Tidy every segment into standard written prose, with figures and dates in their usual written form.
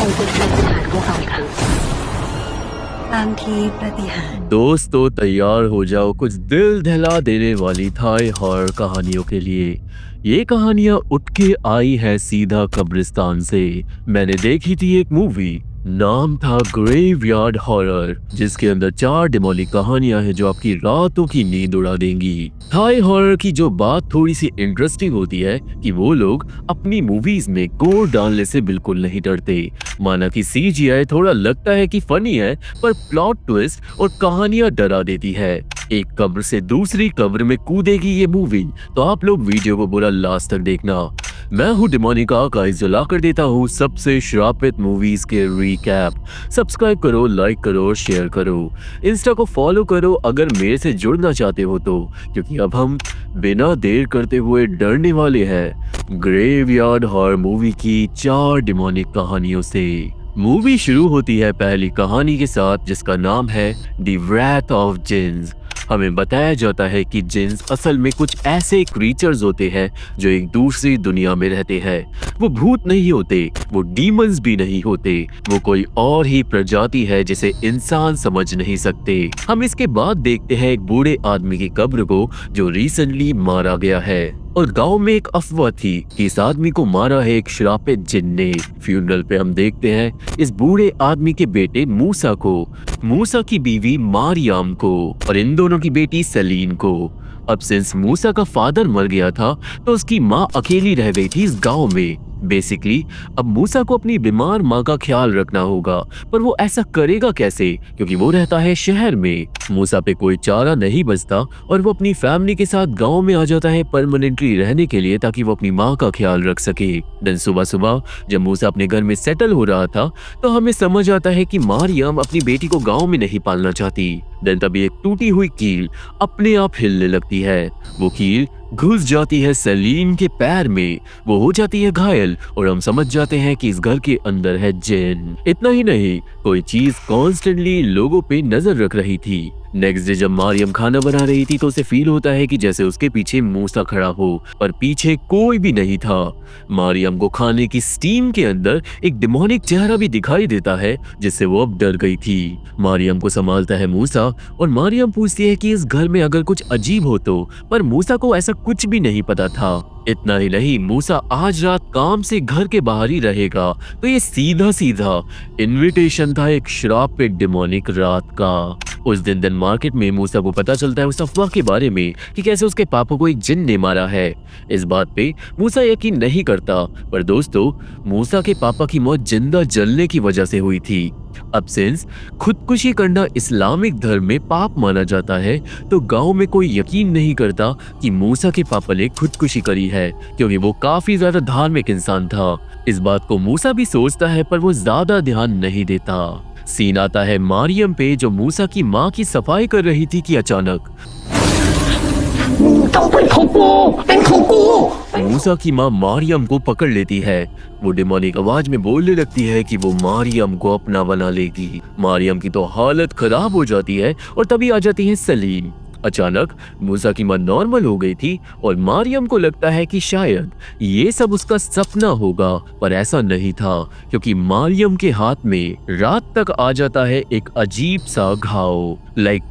งกุญแจพื้นฐานของเราคือ บางทีปาฏิหาริย์ दोस्तों तैयार हो जाओ कुछ दिल दहला देने वाली थाई हॉरर कहानियों के लिए। ये कहानियां उठ के आई है सीधा कब्रिस्तान से। मैंने देखी थी एक मूवी, नाम था ग्रेवयार्ड हॉरर, जिसके अंदर 4 डेमोनिक कहानियां हैं जो आपकी रातों की नींद उड़ा देंगी। थाई हॉरर की जो बात थोड़ी सी इंटरेस्टिंग होती है कि वो लोग अपनी मूवीज में गोर डालने से बिल्कुल नहीं डरते। माना कि सीजीआई थोड़ा लगता है कि फनी है, पर प्लॉट ट्विस्ट और कहानियां डरा देती है। एक कब्र से दूसरी कब्र में कूदेगी ये मूवी, तो आप लोग वीडियो को पूरा लास्ट तक देखना। मैं हूँ डेमोनिक आर्काइव्स जो लाकर देता हूँ सबसे श्रापित मूवीज के रिकैप। सब्सक्राइब करो, लाइक करो और शेयर करो। इंस्टा को फॉलो करो अगर मेरे से जुड़ना चाहते हो तो, क्योंकि अब हम बिना देर करते हुए डरने वाले हैं ग्रेवयार्ड हॉरर मूवी की 4 डेमोनिक कहानियों से। मूवी शुरू होती है पहली कहानी के साथ, जिसका नाम है द व्रैथ ऑफ जिन्स। हमें बताया जाता है कि जिन्स असल में कुछ ऐसे क्रीचर्स होते हैं जो एक दूसरी दुनिया में रहते हैं। वो भूत नहीं होते, वो डीमंस भी नहीं होते, वो कोई और ही प्रजाति है जिसे इंसान समझ नहीं सकते। हम इसके बाद देखते हैं एक बूढ़े आदमी की कब्र को जो रिसेंटली मारा गया है, और गांव में एक अफवाह थी कि इस आदमी को मारा है एक श्रापित जिन ने। फ्यूनरल पे हम देखते हैं इस बूढ़े आदमी के बेटे मूसा को, मूसा की बीवी मारियाम को और इन दोनों की बेटी सलीन को। अब सिंस मूसा का फादर मर गया था तो उसकी माँ अकेली रह गई थी इस गांव में। बेसिकली अब मूसा को अपनी बीमार माँ का ख्याल रखना होगा, पर वो ऐसा करेगा कैसे क्योंकि वो रहता है शहर में। मूसा पे कोई चारा नहीं बचता और वो अपनी फैमिली के साथ गांव में आ जाता है परमानेंटली रहने के लिए, ताकि वो अपनी माँ का ख्याल रख सके। दिन सुबह सुबह जब मूसा अपने घर में सेटल हो रहा था तो हमें समझ आता है कि मारियम अपनी बेटी को गाँव में नहीं पालना चाहती। देन तभी एक टूटी हुई कील अपने आप हिलने लगती है। वो कील घुस जाती है सलीन के पैर में, वो हो जाती है घायल और हम समझ जाते हैं कि इस घर के अंदर है जिन। इतना ही नहीं, कोई चीज कॉन्स्टेंटली लोगों पे नजर रख रही थी। नेक्स्ट डे जब मारियम खाना बना रही थी तो उसे फील होता है कि जैसे उसके पीछे मूसा खड़ा हो, पर पीछे कोई भी नहीं था। मारियम को खाने की स्टीम के अंदर एक डेमोनिक चेहरा भी दिखाई देता है, जिससे वो अब डर गई थी। मारियम को संभालता है मूसा और मारियम पूछती है कि इस घर में अगर कुछ अजीब हो तो, पर मूसा को ऐसा कुछ भी नहीं पता था। इतना ही नहीं, मूसा आज रात काम से घर के बाहर ही रहेगा, तो ये सीधा सीधा इनविटेशन था एक श्रापित डेमोनिक रात का। उस दिन मार्केट में मूसा को पता चलता है उस अफवाह के बारे में कि कैसे उसके पापा को एक जिन ने मारा है। इस बात पे मूसा यकीन नहीं करता, पर दोस्तों मूसा के पापा की मौत जिंदा जलने की वजह से हुई थी। अब सिंस खुदकुशी करना इस्लामिक धर्म में पाप माना जाता है, तो गांव में कोई यकीन नहीं करता कि मूसा के पापा ने खुदकुशी करी है, क्योंकि वो काफी ज्यादा धार्मिक इंसान था। इस बात को मूसा भी सोचता है, पर वो ज्यादा ध्यान नहीं देता। सीन आता है मारियम पे जो मूसा की माँ की सफाई कर रही थी कि अचानक मूसा की माँ मारियम को पकड़ लेती है। वो डेमोनिक आवाज में बोलने लगती है कि वो मारियम को अपना बना लेगी। मारियम की तो हालत खराब हो जाती है और तभी आ जाती है सलीम। अचानक मूसा की माँ नॉर्मल हो गई थी और मारियम को लगता है कि शायद ये सब उसका सपना होगा, पर ऐसा नहीं था, क्योंकि मारियम के हाथ में रात तक आ जाता है एक अजीब सा घाव।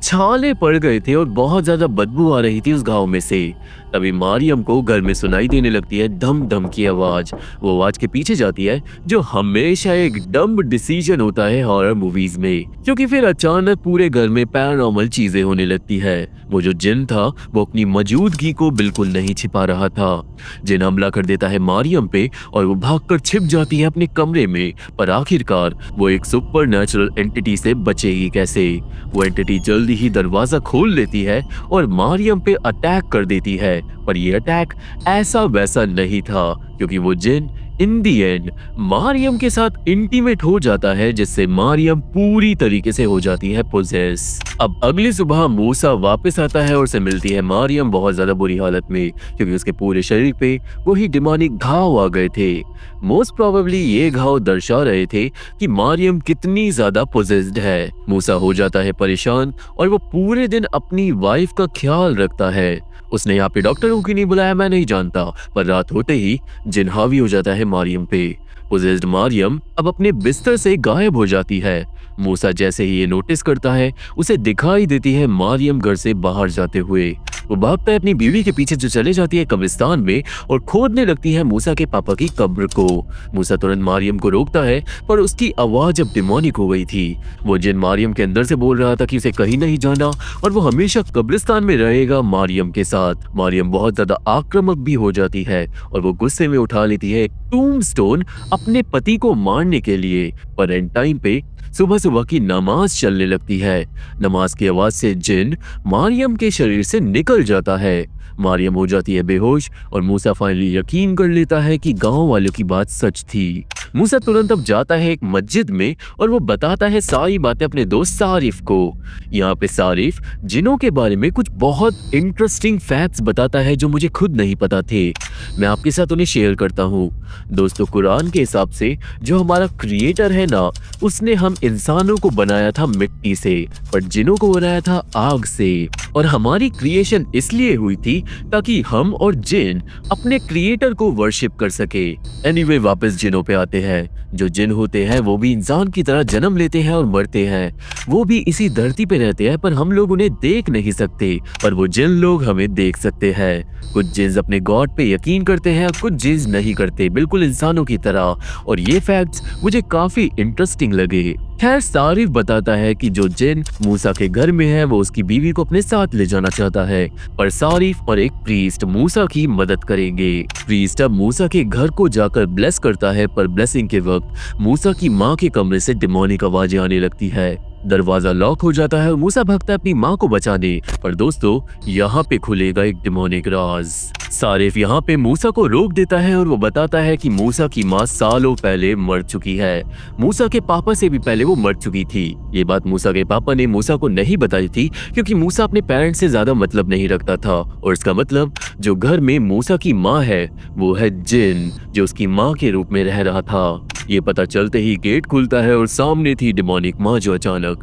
छाले पड़ गए थे और बहुत ज्यादा बदबू आ रही थी उस घाव में से। तभी मारियम को घर में सुनाई देने लगती है धम धम की आवाज। वो आवाज के पीछे जाती है, जो हमेशा एक डम्ब डिसीजन होता है हॉरर मूवीज में, क्योंकि फिर अचानक पूरे घर में पैरानॉर्मल चीजें होने लगती है। वो जो जिन था वो अपनी मौजूदगी को बिल्कुल नहीं छिपा रहा था। जिन हमला कर देता है मारियम पे और वो भागकर छिप जाती है अपने कमरे में, पर आखिरकार वो एक सुपर नेचुरल एंटिटी से बचेगी कैसे। वो एंटिटी जल्दी ही दरवाजा खोल लेती है और मारियम पे अटैक कर देती है, पर ये अटैक ऐसा वैसा नहीं था, क्योंकि वो जिन इन दी एंड मारियम के साथ इंटीमेट हो जाता है, जिससे मारियम पूरी तरीके से हो जाती है पोजेस। अब अगली सुबह मूसा वापस आता है और उसे मिलती है मारियम बहुत ज्यादा बुरी हालत में, क्योंकि उसके पूरे शरीर पे वही डेमोनिक घाव आ गए थे। मोस्ट प्रोबेबली ये घाव दर्शा रहे थे कि मारियम कितनी ज्यादा पोजेस्ड है। मूसा हो जाता है परेशान और वो पूरे दिन अपनी वाइफ का ख्याल रखता है। उसने यहाँ पे डॉक्टरों की नहीं बुलाया मैं नहीं जानता, पर रात होते ही जिन हावी हो जाता है मारियम पे। पोजेस्ड मारियम अब अपने बिस्तर से गायब हो जाती है। मूसा जैसे ही ये नोटिस करता है, उसे दिखाई देती है मारियम घर से बाहर जाते हुए। वो भागता है अपनी बीवी के पीछे जो चले जाती है कब्रिस्तान में और खोदने लगती है मूसा के पापा की कब्र को। मूसा तुरंत मारियम को रोकता है, पर उसकी आवाज अब डिमोनिक हो गई थी। वो जिन मारियम के अंदर से बोल रहा था कि उसे कहीं नहीं जाना और वो हमेशा कब्रिस्तान में रहेगा मारियम के साथ। मारियम बहुत ज्यादा आक्रामक भी हो जाती है और वो गुस्से में उठा लेती है टूम्बस्टोन अपने पति को मारने के लिए। पर एंड टाइम पे सुबह सुबह की नमाज चलने लगती है। नमाज की आवाज से जिन मारियम के शरीर से निकल जाता है। मारियम हो जाती है बेहोश और मूसा फाइनली यकीन कर लेता है कि गांव वालों की बात सच थी। मूसा तुरंत अब जाता है एक मस्जिद में और वो बताता है सारी बातें अपने दोस्त सारिफ को। यहाँ पे सारिफ जिनों के बारे में कुछ बहुत इंटरेस्टिंग फैक्ट्स बताता है जो मुझे खुद नहीं पता थे। मैं आपके साथ उन्हें शेयर करता हूँ। दोस्तों, कुरान के हिसाब से जो हमारा क्रिएटर है ना, उसने हम इंसानों को बनाया था मिट्टी से, पर जिनों को बनाया था आग से। और हमारी क्रिएशन इसलिए हुई थी ताकि हम और जिन अपने क्रिएटर को वर्शिप कर सके। एनीवे, वापस जिनों पे आते हैं। जो जिन होते हैं वो भी इंसान की तरह जन्म लेते हैं और मरते हैं। वो भी इसी धरती पे रहते हैं, पर हम लोग उन्हें देख नहीं सकते, पर वो जिन लोग हमें देख सकते हैं। कुछ जिन्स अपने गॉड पे यकीन करते हैं, कुछ जिन्स नहीं करते, बिल्कुल इंसानों की तरह। और ये फैक्ट्स मुझे काफी इंटरेस्टिंग लगे। खैर, सारिफ बताता है कि जो जिन मूसा के घर में है वो उसकी बीवी को अपने साथ ले जाना चाहता है, पर सारिफ और एक प्रीस्ट मूसा की मदद करेंगे। प्रीस्ट अब मूसा के घर को जाकर ब्लेस करता है, पर ब्लेसिंग के वक्त मूसा की माँ के कमरे से डिमोनिक आवाजें आने लगती है। दरवाजा लॉक हो जाता है और मूसा भागता है अपनी माँ को बचाने। पर दोस्तों, यहाँ पे खुलेगा एक डिमोनिक राज। सारिफ यहाँ पे मूसा को रोक देता है और वो बताता है कि मूसा की माँ सालों पहले मर चुकी है। मूसा के पापा से भी पहले वो मर चुकी थी। ये बात मूसा के पापा ने मूसा को नहीं बताई थी, क्योंकि मूसा अपने पेरेंट्स से ज्यादा मतलब नहीं रखता था। और इसका मतलब जो घर में मूसा की माँ है वो है जिन, जो उसकी माँ के रूप में रह रहा था। ये पता चलते ही गेट खुलता है और सामने थी डिमोनिक माँ, जो अचानक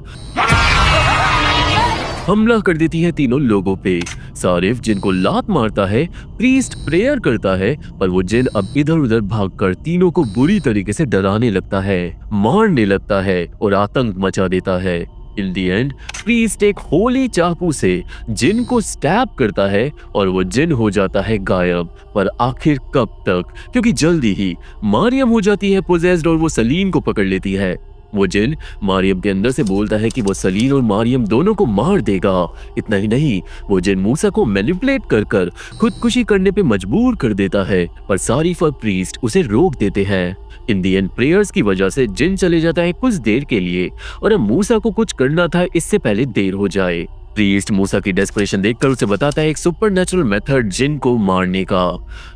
हमला कर देती है तीनों लोगों पे। सारिफ जिनको लात मारता है, प्रीस्ट प्रेयर करता है, पर वो जिन अब इधर उधर भागकर तीनों को बुरी तरीके से डराने लगता है, मारने लगता है और आतंक मचा देता है। इन दी एंड प्रीस्ट एक होली चाकू से जिन को स्टैब करता है और वो जिन हो जाता है गायब। पर आखिर कब तक, क्योंकि जल्दी ही मारियम हो जाती है पोजेस्ड और वो सलीन को पकड़ लेती है। वो जिन मारियम के अंदर से बोलता है कि वो सलीन और मारियम दोनों को मार देगा। इतना ही नहीं, वो जिन मूसा को मैनिपुलेट कर कर खुदकुशी करने पे मजबूर कर देता है, पर सारिफ और प्रीस्ट उसे रोक देते हैं। इन दी एंड प्रेयर्स की वजह से जिन चले जाता है कुछ देर के लिए, और अब मूसा को कुछ करना था इससे पहले देर हो जाए। प्रीस्ट मूसा की डेस्परेशन देखकर उसे बताता है एक सुपरनैचुरल मेथड जिन को मारने का।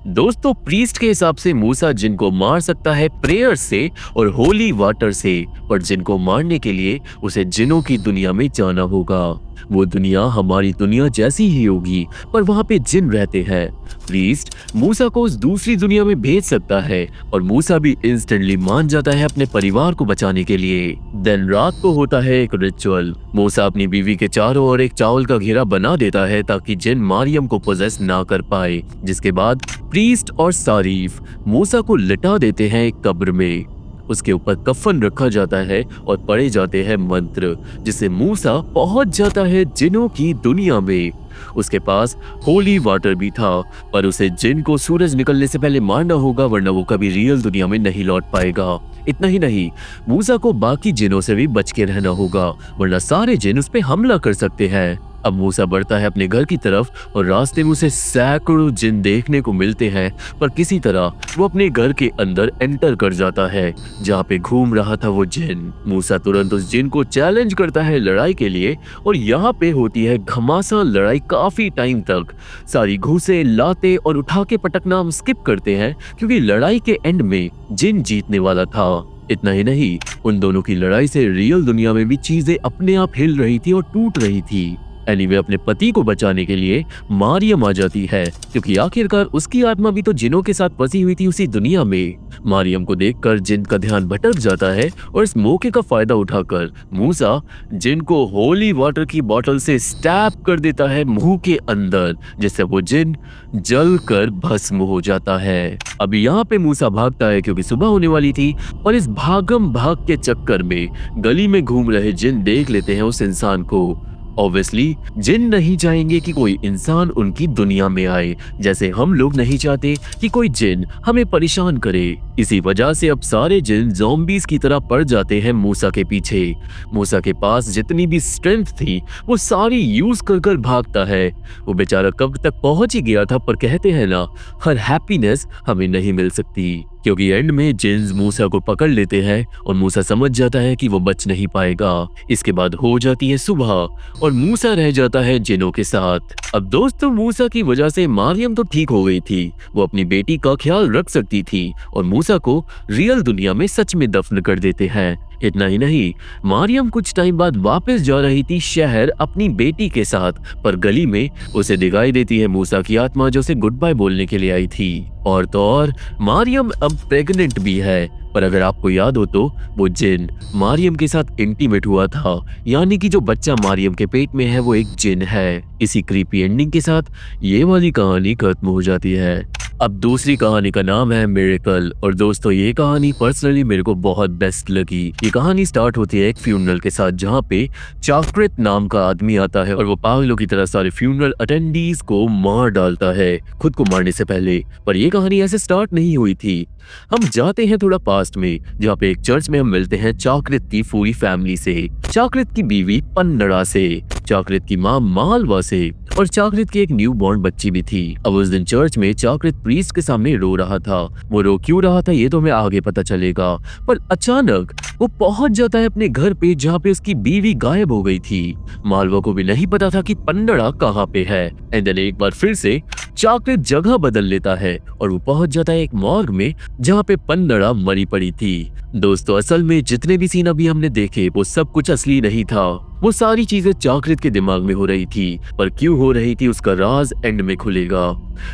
दोस्तों, प्रीस्ट के हिसाब से मूसा जिन को मार सकता है प्रेयर से और होली वाटर से, पर जिन को मारने के लिए उसे जिनों की दुनिया में जाना होगा। वो दुनिया हमारी दुनिया जैसी ही होगी, पर वहाँ पे जिन रहते हैं। प्रीस्ट मूसा को उस दूसरी दुनिया में भेज सकता है और मूसा भी इंस्टेंटली मान जाता है अपने परिवार को बचाने के लिए। देन रात को होता है एक रिचुअल। मूसा अपनी बीवी के चारों ओर एक चावल का घेरा बना देता है ताकि जिन मारियम को पोजेस ना कर पाए, जिसके बाद प्रीस्ट और सारिफ मूसा को लिटा देते हैं एक कब्र में। उसके ऊपर कफन रखा जाता है और पढ़े जाते हैं मंत्र, जिससे मूसा पहुंच जाता है जिनों की दुनिया में। उसके पास होली वाटर भी था, पर उसे जिन को सूरज निकलने से पहले मारना होगा, वरना वो कभी रियल दुनिया में नहीं लौट पाएगा। इतना ही नहीं, मूसा को बाकी जिनों से भी बच के रहना होगा, वरना सारे जिन उस पे हमला कर सकते हैं। अब मूसा बढ़ता है अपने घर की तरफ और रास्ते में उसे सैकड़ों जिन देखने को मिलते हैं, पर किसी तरह वो अपने घर के अंदर एंटर कर जाता है जहाँ पे घूम रहा था वो जिन। मूसा तुरंत उस जिन को चैलेंज करता है लड़ाई के लिए और यहाँ पे होती है घमासान लड़ाई काफी टाइम तक। सारी घूसे, लाते और उठा के पटकना हम स्किप करते हैं, क्योंकि लड़ाई के एंड में जिन जीतने वाला था। इतना ही नहीं, उन दोनों की लड़ाई से रियल दुनिया में भी चीजें अपने आप हिल रही थी और टूट रही थी। एनीवे अपने पति को बचाने के लिए मारियम आ जाती है, क्योंकि आखिरकार उसकी आत्मा भी तो जिनों के साथ फंसी हुई थी उसी दुनिया में। मारियम को देखकर जिन का ध्यान भटक जाता है और इस मौके का फायदा उठाकर मूसा जिन को होली वाटर की बोतल से स्टैब कर देता है मुंह के अंदर, जिससे वो जिन जलकर भस्म हो जाता है। अब यहाँ पे मूसा भागता है क्योंकि सुबह होने वाली थी, और इस भागम भाग के चक्कर में गली में घूम रहे जिन देख लेते हैं उस इंसान को। ऑब्वियसली जिन नहीं चाहेंगे कि कोई इंसान उनकी दुनिया में आए, जैसे हम लोग नहीं चाहते कि कोई जिन हमें परेशान करे। इसी वजह से अब सारे जिन ज़ॉम्बीज़ की तरह पड़ जाते हैं मूसा के पीछे। मूसा के पास जितनी भी स्ट्रेंथ थी वो सारी यूज कर कर भागता है। वो बेचारा कब तक पहुंच ही गया था, पर कहते हैं ना, हर हैप्पीनेस हमें नहीं मिल सकती, क्योंकि एंड में जिन्स मूसा को पकड़ लेते हैं और मूसा समझ जाता है कि वो बच नहीं पाएगा। इसके बाद हो जाती है सुबह और मूसा रह जाता है जिनों के साथ। अब दोस्तों, मूसा की वजह से मारियम तो ठीक हो गई थी, वो अपनी बेटी का ख्याल रख सकती थी और मूसा को रियल दुनिया में सच में दफन कर देते हैं। इतना ही नहीं, मारियम कुछ टाइम बाद वापस जा रही थी शहर अपनी बेटी के साथ, पर गली में उसे दिखाई देती है मूसा की आत्मा जो उसे गुड बाय बोलने के लिए आई थी। और तो और मारियम अब प्रेग्नेंट भी है, पर अगर आपको याद हो तो वो जिन मारियम के साथ इंटीमेट हुआ था, यानी कि जो बच्चा मारियम के पेट में है वो एक जिन है। इसी क्रीपी एंडिंग के साथ ये वाली कहानी खत्म हो जाती है। अब दूसरी कहानी का नाम है मिरेकल, और दोस्तों ये कहानी पर्सनली मेरे को बहुत बेस्ट लगी। ये कहानी स्टार्ट होती है एक फ्यूनरल के साथ, जहाँ पे चाकृत नाम का आदमी आता है और वो पागलों की तरह सारे फ्यूनरल अटेंडीज को मार डालता है खुद को मारने से पहले। पर ये कहानी ऐसे स्टार्ट नहीं हुई थी। हम जाते हैं थोड़ा पास्ट में, जहाँ पे एक चर्च में हम मिलते हैं चाकृत की पूरी फैमिली से, चाकृत की बीवी पन्नड़ा से, चाकृत की माँ मालवा से, और चाकृत की एक न्यू बॉर्न बच्ची भी थी। अब उस दिन चर्च में चाकृत प्रीस्ट के सामने रो रहा था। वो रो क्यों रहा था ये तो हमें आगे पता चलेगा, पर अचानक वो पहुंच जाता है अपने घर पे, जहाँ पे उसकी बीवी गायब हो गई थी। मालवा को भी नहीं पता था कि पन्नड़ा कहाँ पे है। एंड देन एक बार फिर से चाकृत जगह बदल लेता है और वो पहुंच जाता है एक मॉर्ग में, जहाँ पे पन्नड़ा मरी पड़ी थी। दोस्तों, असल में जितने भी सीन अभी हमने देखे वो सब कुछ असली नहीं था, वो सारी चीजें चाकृत के दिमाग में हो रही थी, पर क्यों हो रही थी उसका राज एंड में खुलेगा।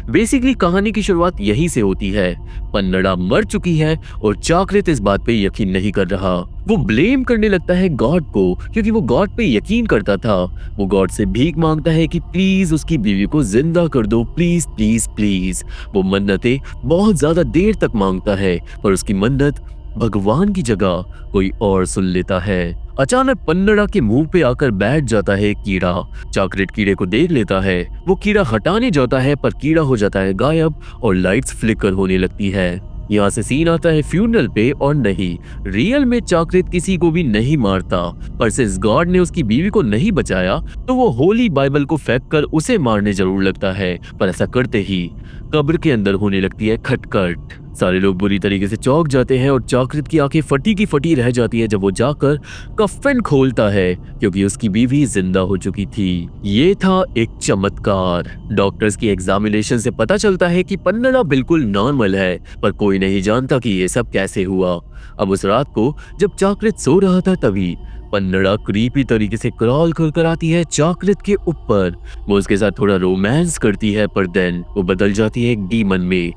बेसिकली कहानी की शुरुआत यहीं से होती है। पन्नड़ा मर चुकी है और चाकृत इस बात पे यकीन नहीं कर रहा। वो ब्लेम करने लगता है गॉड को, क्योंकि वो गॉड पे यकीन करता था। वो गॉड से भीख मांगता है कि प्लीज उसकी बीवी को जिंदा कर दो, प्लीज प्लीज प्लीज। वो मन्नतें बहुत ज्यादा देर तक मांगता है, पर उसकी मन्नत भगवान की जगह कोई और सुन लेता है। अचानक पन्नड़ा के मुंह पे आकर बैठ जाता है एक कीड़ा। चाकृत कीड़े को देख लेता है, वो कीड़ा हटाने जाता है, पर कीड़ा हो जाता है गायब और लाइट्स फ्लिकर होने लगती है। यहाँ से सीन आता है फ्यूनरल पे, और नहीं, रियल में चाकृत किसी को भी नहीं मारता, पर सिंस गॉड ने उसकी बीवी को नहीं बचाया तो वो होली बाइबल को फेंक कर उसे मारने जरूर लगता है। पर ऐसा करते ही कब्र के अंदर होने लगती है खटखट। सारे लोग बुरी तरीके से चौंक जाते हैं और चाकृत की आंखें फटी की फटी रह जाती है जब वो जाकर कफन खोलता है, क्योंकि उसकी बीवी जिंदा हो चुकी थी। ये था एक चमत्कार। डॉक्टर्स की एग्जामिनेशन से पता चलता है कि पन्नड़ा बिल्कुल नॉर्मल है, पर कोई नहीं जानता कि ये सब कैसे हुआ। अब उस रात को जब चाकृत सो रहा था तभी पन्नड़ा क्रीपी तरीके से क्रॉल कर आती है चाकृत के ऊपर। वो उसके साथ थोड़ा रोमांस करती है, पर देन वो बदल जाती है एक डीमन में,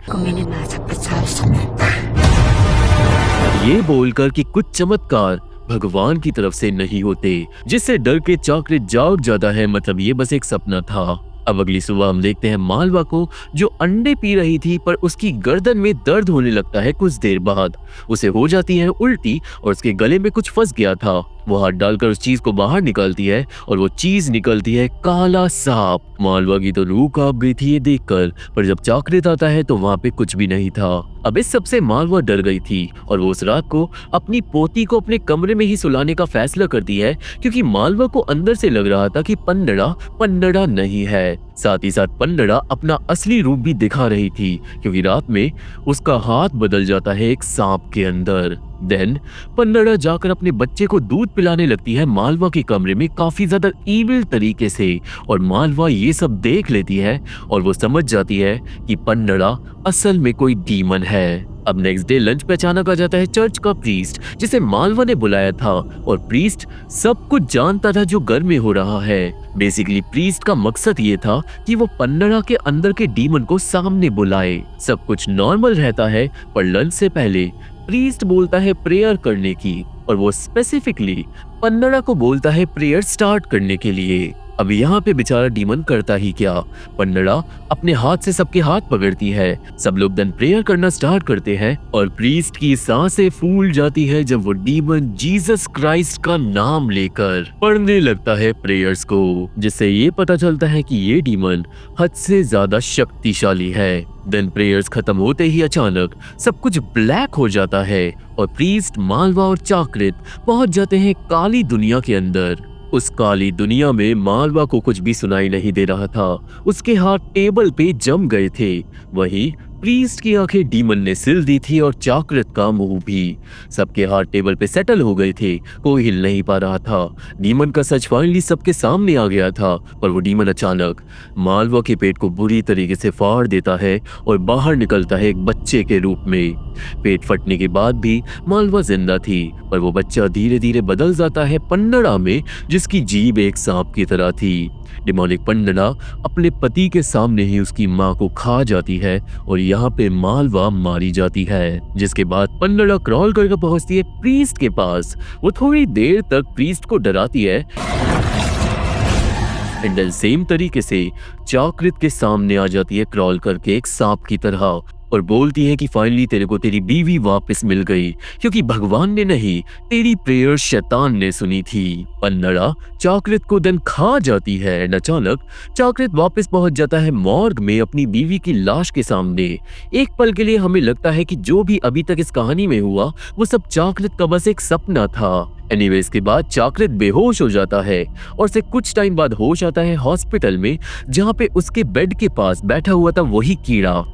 ये बोलकर कि कुछ चमत्कार भगवान की तरफ से नहीं होते, जिससे डर के चाकृत जाग जाता है, मतलब ये बस एक सपना था। अब अगली सुबह हम देखते हैं मालवा को, जो अंडे पी रही थी, पर उसकी गर्दन में दर्द होने लगता है। कुछ देर बाद उसे हो जाती है उल्टी और उसके गले में कुछ फंस गया था। वो हाथ डालकर उस चीज को बाहर निकालती है और वो चीज निकलती है काला सांप। मालवा की तो रूह कांप गई थी ये देखकर, पर जब चाकृत आता है तो वहाँ पे कुछ भी नहीं था। अब इस सबसे मालवा डर गई थी और वो उस रात को अपनी पोती को अपने कमरे में ही सुलाने का फैसला करती है, क्योंकि मालवा को अंदर से लग रहा था कि पन्नड़ा नहीं है। साथ ही साथ पन्नड़ा अपना असली रूप भी दिखा रही थी, क्योंकि रात में उसका हाथ बदल जाता है एक सांप के अंदर। देन पन्नड़ा जाकर अपने बच्चे को दूध पिलाने लगती है मालवा के कमरे में काफी ज्यादा ईविल तरीके से, और मालवा ये सब देख लेती है और वो समझ जाती है कि पन्नड़ा असल में कोई डीमन है। अब नेक्स्ट डे लंच पे अचानक आ जाता है चर्च का प्रीस्ट, जिसे मालवा ने बुलाया था, और प्रीस्ट सब कुछ जानता था जो घर में हो रहा है। बेसिकली प्रीस्ट का मकसद ये था कि वो पन्नड़ा के अंदर के डीमन को सामने बुलाए। सब कुछ नॉर्मल रहता है, पर लंच से पहले प्रीस्ट बोलता है प्रेयर करने की, और वो स्पेसिफिकली पन्नड़ा को बोलता है प्रेयर स्टार्ट करने के लिए। अब यहाँ पे बेचारा डीमन करता ही क्या, पन्नड़ा अपने हाथ से सबके हाथ पकड़ती है, सब लोग देन प्रेयर करना स्टार्ट करते हैं, और प्रीस्ट की सांसें फूल जाती है जब वो डीमन जीसस क्राइस्ट का नाम लेकर पढ़ने लगता है प्रेयर्स को, जिससे ये पता चलता है कि ये डीमन हद से ज्यादा शक्तिशाली है। देन प्रेयर्स खत्म होते ही अचानक सब कुछ ब्लैक हो जाता है और प्रीस्ट, मालवा और चाकृत पहुंच जाते हैं काली दुनिया के अंदर। उस काली दुनिया में मालवा को कुछ भी सुनाई नहीं दे रहा था, उसके हाथ टेबल पे जम गए थे। वहीं प्रीस्ट की आंखें डीमन ने सिल दी थी और चाकृत का मुंह भी। सबके हाथ टेबल पे सेटल हो गए थे, कोई हिल नहीं पा रहा था। डीमन का सच फाइनली सबके सामने आ गया था, पर वो डीमन अचानक मालवा के पेट को बुरी तरीके से फाड़ देता है और बाहर निकलता है एक बच्चे के रूप में। पेट फटने के बाद भी मालवा जिंदा थी, पर वो बच्चा धीरे धीरे बदल जाता है पन्नड़ा में, जिसकी जीभ एक सांप की तरह थी। डिमोनिक पन्नड़ा अपने पति के सामने ही उसकी मां को खा जाती है और यहाँ पे मालवा मारी जाती है, जिसके बाद पन्नड़ा क्रॉल करके पहुंचती है प्रीस्ट के पास। वो थोड़ी देर तक प्रीस्ट को डराती है, एंड देन सेम तरीके से चाकृत के सामने आ जाती है क्रॉल करके एक सांप की तरह, और बोलती है कि फाइनली तेरे को तेरी बीवी वापस मिल गई, क्योंकि भगवान ने नहीं, तेरी प्रेयर शैतान ने सुनी थी। पन्नड़ा चाकृत को देन खा जाती है एंड अचानक चाकृत वापस पहुंच जाता है मॉर्ग में अपनी बीवी की लाश के सामने। एक पल के लिए हमें लगता है कि जो भी अभी तक इस कहानी में हुआ वो सब चाकृत का बस एक सपना था। एनीवे, इसके बाद चाकृत बेहोश हो जाता है और उसे कुछ टाइम बाद होश आता है हॉस्पिटल में, जहाँ पे उसके बेड के पास बैठा हुआ था वही कीड़ा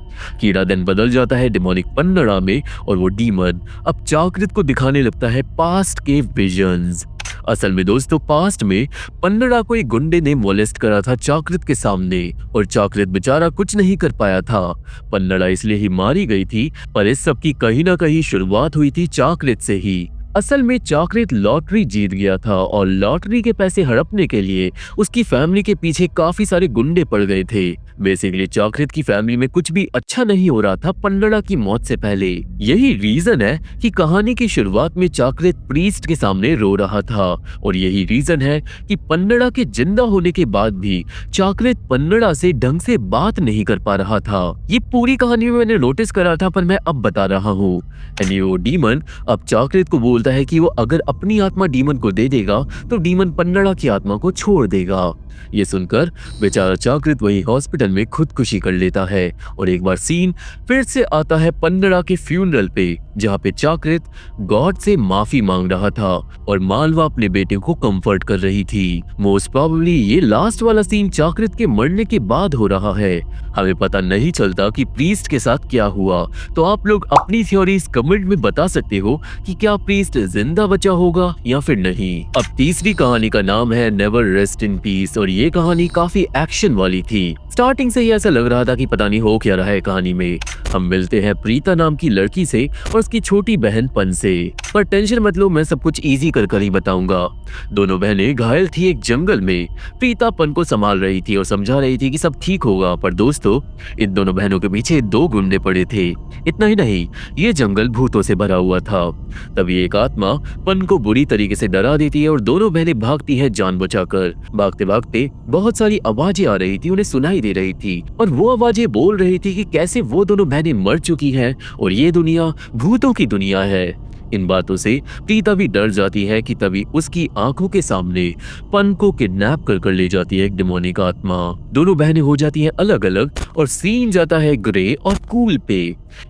देन बदल जाता है डिमोनिक पन्नड़ा में, और वो डीमन अब चाकृत को दिखाने लगता है पास्ट के विजन्स। असल में दोस्तों, पास्ट में पन्नड़ा को एक गुंडे ने मोलेस्ट करा था चाकृत के सामने, और चाकृत बेचारा कुछ नहीं कर पाया था। पन्नड़ा इसलिए ही मारी गई थी, पर इस सब की कहीं ना कहीं शुरुआत हुई थी चाकृत से ही। असल में चाकृत लॉटरी जीत गया था और लॉटरी के पैसे हड़पने के लिए उसकी फैमिली के पीछे काफी सारे गुंडे पड़ गए थे। बेसिकली चाकृत की फैमिली में कुछ भी अच्छा नहीं हो रहा था पन्नड़ा की मौत से पहले। यही रीजन है कि कहानी की शुरुआत में चाकृत प्रीस्ट के सामने रो रहा था, और यही रीजन है कि पन्नड़ा के जिंदा होने के बाद भी चाकृत पन्नड़ा से ढंग से बात नहीं कर पा रहा था। ये पूरी कहानी में मैंने नोटिस करा था, पर मैं अब बता रहा हूँ। वो डीमन अब चाकृत को बोलता है कि वो अगर अपनी आत्मा डीमन को दे देगा तो डीमन पन्नड़ा की आत्मा को छोड़ देगा। ये सुनकर बेचारा चाकृत वही हॉस्पिटल में खुदकुशी कर लेता है, और एक बार सीन फिर से आता है पन्नड़ा के फ्यूनरल पे, जहाँ पे चाकृत गॉड से माफी मांग रहा था और मालवा अपने बेटे को कंफर्ट कर रही थी। मोस्ट प्रोबेबली ये लास्ट वाला सीन चाकृत के मरने के बाद हो रहा है। हमें पता नहीं चलता कि प्रीस्ट के साथ क्या हुआ, तो आप लोग अपनी थ्योरीज कमेंट में बता सकते हो कि क्या प्रीस्ट जिंदा बचा होगा या फिर नहीं। अब तीसरी कहानी का नाम है नेवर रेस्ट इन पीस, और ये कहानी काफी एक्शन वाली थी। स्टार्टिंग से ही ऐसा लग रहा था कि पता नहीं हो क्या रहा है कहानी में। हम मिलते हैं प्रीता नाम की लड़की से और उसकी छोटी बहन पन से, पर टेंशन मत लो, मैं सब कुछ इजी कर ही बताऊंगा। दोनों बहनें घायल थी एक जंगल में। प्रीता पन को संभाल रही थी और समझा रही थी कि सब ठीक होगा, पर दोस्तों इन दोनों बहनों के पीछे दो गुंडे पड़े थे। इतना ही नहीं, ये जंगल भूतों से भरा हुआ था। तभी एक आत्मा पन को बुरी तरीके से डरा देती है और दोनों बहनें भागती हैं जान बचाकर। भागते भागते बहुत सारी आवाजें आ रही थी, उन्हें सुनाई दे रही थी, और वो आवाजें बोल रही थी कि कैसे वो दोनों बहनें मर चुकी हैं और ये दुनिया भूतों की दुनिया है। इन बातों से प्रीता भी डर जाती है कि तभी उसकी आंखों के सामने पन को किडनैप कर ले जाती है एक डिमोनिक आत्मा। दोनों बहनें हो जाती हैं अलग अलग और सीन जाता है ग्रे और कूल पे।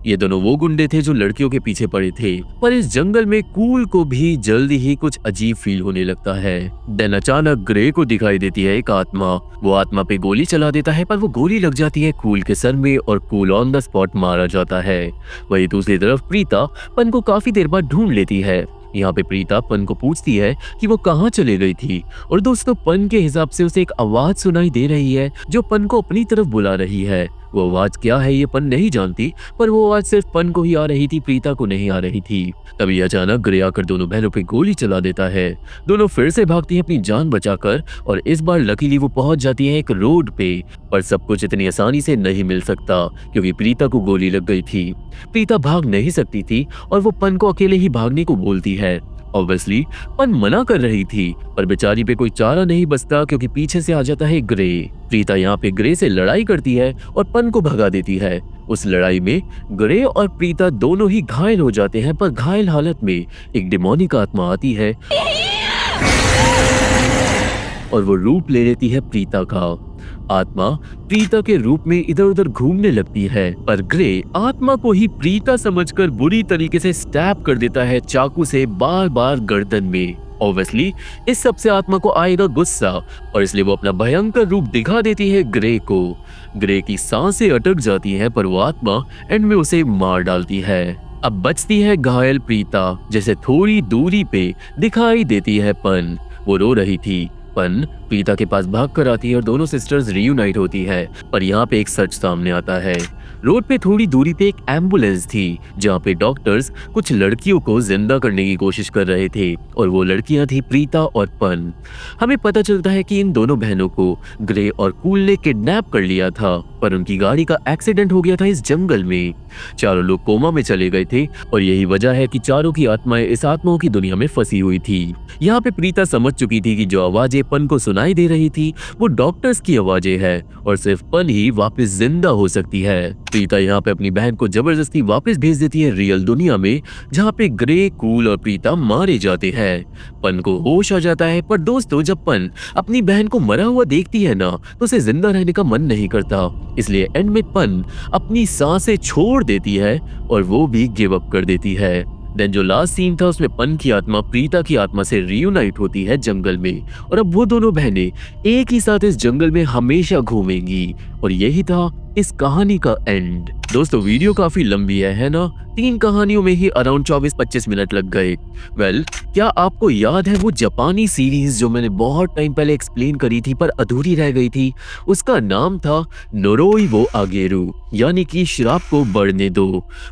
ये दोनों वो गुंडे थे जो लड़कियों के पीछे पड़े थे, पर इस जंगल में कूल को भी जल्दी ही कुछ अजीब फील होने लगता है। देन अचानक ग्रे को दिखाई देती है एक आत्मा। वो आत्मा पे गोली चला देता है, पर वो गोली लग जाती है कूल के सर में और कूल ऑन द स्पॉट मारा जाता है। वही दूसरी तरफ प्रीता पन को काफी देर बाद ढूंढ लेती है। यहाँ पे प्रीता पन को पूछती है कि वो कहाँ चले गई थी, और दोस्तों पन के हिसाब से उसे एक आवाज सुनाई दे रही है जो पन को अपनी तरफ बुला रही है। वो आवाज क्या है ये पन नहीं जानती, पर वो आवाज सिर्फ पन को ही आ रही थी, प्रीता को नहीं आ रही थी। तभी अचानक ग्रे आकर दोनों बहनों पे गोली चला देता है। दोनों फिर से भागती हैं अपनी जान बचाकर और इस बार लकीली वो पहुंच जाती है एक रोड पे। पर सब कुछ इतनी आसानी से नहीं मिल सकता क्योंकि प्रीता को गोली लग गई थी। प्रीता भाग नहीं सकती थी और वो पन को अकेले ही भागने को बोलती है। ऑब्वियसली पन मना कर रही थी, पर बेचारी पे कोई चारा नहीं बचता क्योंकि पीछे से आ जाता है ग्रे। प्रीता यहाँ पे ग्रे से लड़ाई करती है और पन को भगा देती है। उस लड़ाई में ग्रे और प्रीता दोनों ही घायल हो जाते हैं, पर घायल हालत में एक डिमोनिक आत्मा आती है और वो रूप ले लेती है प्रीता का। आत्मा प्रीता के रूप में इधर उधर घूमने लगती है, पर ग्रे आत्मा को ही प्रीता समझकर बुरी तरीके से स्टैब कर देता है चाकू से बार बार गर्दन में। ऑब्वियसली इस सब से आत्मा को आएगा गुस्सा और इसलिए वो अपना भयंकर रूप दिखा देती है ग्रे को। ग्रे की सांसें अटक जाती हैं, पर वो आत्मा एंड में उसे मार डालती है। अब बचती है घायल प्रीता, जैसे थोड़ी दूरी पे दिखाई देती है पन। वो रो रही थी। पन प्रीता के पास भाग कर आती है और दोनों सिस्टर्स रियूनाइट होती है। पर यहाँ पे एक सच सामने आता है। रोड पे थोड़ी दूरी पे एक एम्बुलेंस थी जहाँ पे डॉक्टर्स कुछ लड़कियों को जिंदा करने की कोशिश कर रहे थे और वो लड़कियां थी प्रीता और पन। हमें पता चलता है कि इन दोनों बहनों को ग्रे और कूल ने किडनैप कर लिया था, पर उनकी गाड़ी का एक्सीडेंट हो गया था इस जंगल में। चारों लोग कोमा में चले गए थे और यही वजह है कि चारों की आत्माएं इस आत्माओं की दुनिया में फंसी हुई थी। यहाँ पे प्रीता समझ चुकी थी कि जो आवाजें पन को सुनाई दे रही थी वो डॉक्टर्स की आवाजें हैं और सिर्फ पन ही वापस जिंदा हो सकती है। प्रीता यहाँ पे अपनी बहन को जबरदस्ती वापस भेज देती है रियल दुनिया में, जहाँ पे ग्रे, कूल और प्रीता मारे जाते हैं। पन को होश आ जाता है, पर दोस्तों जब पन अपनी बहन को मरा हुआ देखती है ना तो उसे जिंदा रहने का मन नहीं करता, इसलिए एंड में पन अपनी सांसें छोड़ देती है और वो भी गिव अप कर देती है। देन जो लास्ट सीन था उसमें पन की आत्मा प्रीता की आत्मा से रियूनाइट होती है जंगल में और अब वो दोनों बहनें एक ही साथ इस जंगल में हमेशा घूमेंगी और यही था इस कहानी का एंड। दोस्तों वीडियो काफी लंबी है ना? 3 कहानियों में ही अराउंड 24-25 मिनट लग गए। वेल, क्या आपको याद है वो जापानी सीरीज जो मैंने बहुत टाइम पहले एक्सप्लेन करी थी पर अधूरी रह गई थी? उसका नाम था नोरोई वो आगेरू, यानी कि श्राप को बढ़ने दो।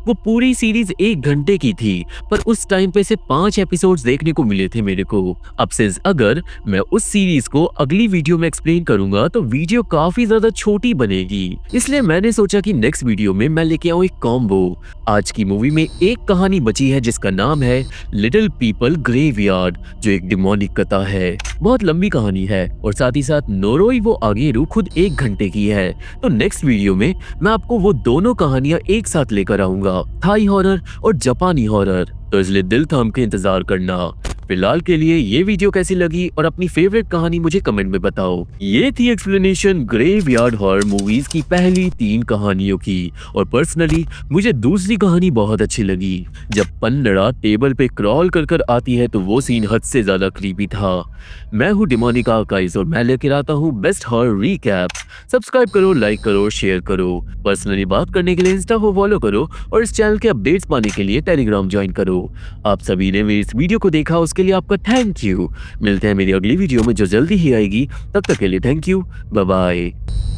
वो पूरी सीरीज 1 घंटे की थी, पर उस टाइम पे से 5 एपिसोड्स देखने को मिले थे मेरे को। अब सिंस अगर मैं उस सीरीज को अगली वीडियो में एक्सप्लेन करूंगा तो वीडियो काफी ज्यादा छोटी बनेगी, इसलिए मैंने सोचा कि नेक्स्ट वीडियो में मैं लेके आऊं एक कॉम्बो। आज की मूवी में एक कहानी बची है जिसका नाम है लिटिल पीपल ग्रेवयार्ड, जो एक डिमोनिक कथा है। बहुत लंबी कहानी है और साथ ही साथ नोरोई वो आगेरू खुद 1 घंटे की है। तो नेक्स्ट वीडियो में मैं आपको वो दोनों कहानियां एक साथ लेकर आऊंगा, थाई हॉरर और जापानी हॉरर, तो इसलिए दिल थाम के इंतजार करना। फिलहाल के लिए ये वीडियो कैसी लगी और अपनी फेवरेट कहानी मुझे कमेंट में बताओ। ये थी एक्सप्लेनेशन ग्रेवयार्ड हॉरर मूवीज की पहली 3 कहानियों की और पर्सनली मुझे दूसरी कहानी बहुत अच्छी लगी। जब पन्नड़ा टेबल पे क्रॉल कर आती है तो वो सीन हद से ज्यादा क्रीपी था। मैं हूँ डिमोनिक आर्काइव्स और मैं लेकर आता हूँ बेस्ट हॉरर रिकैप्स। सब्सक्राइब करो, लाइक करो, शेयर करो। पर्सनली बात करने के लिए इंस्टा को फॉलो करो और इस चैनल के अपडेट्स पाने के लिए टेलीग्राम ज्वाइन करो। आप सभी ने मेरी इस वीडियो को देखा उसके लिए आपका थैंक यू। मिलते हैं मेरी अगली वीडियो में जो जल्दी ही आएगी। तब तक के लिए थैंक यू, बाय बाय।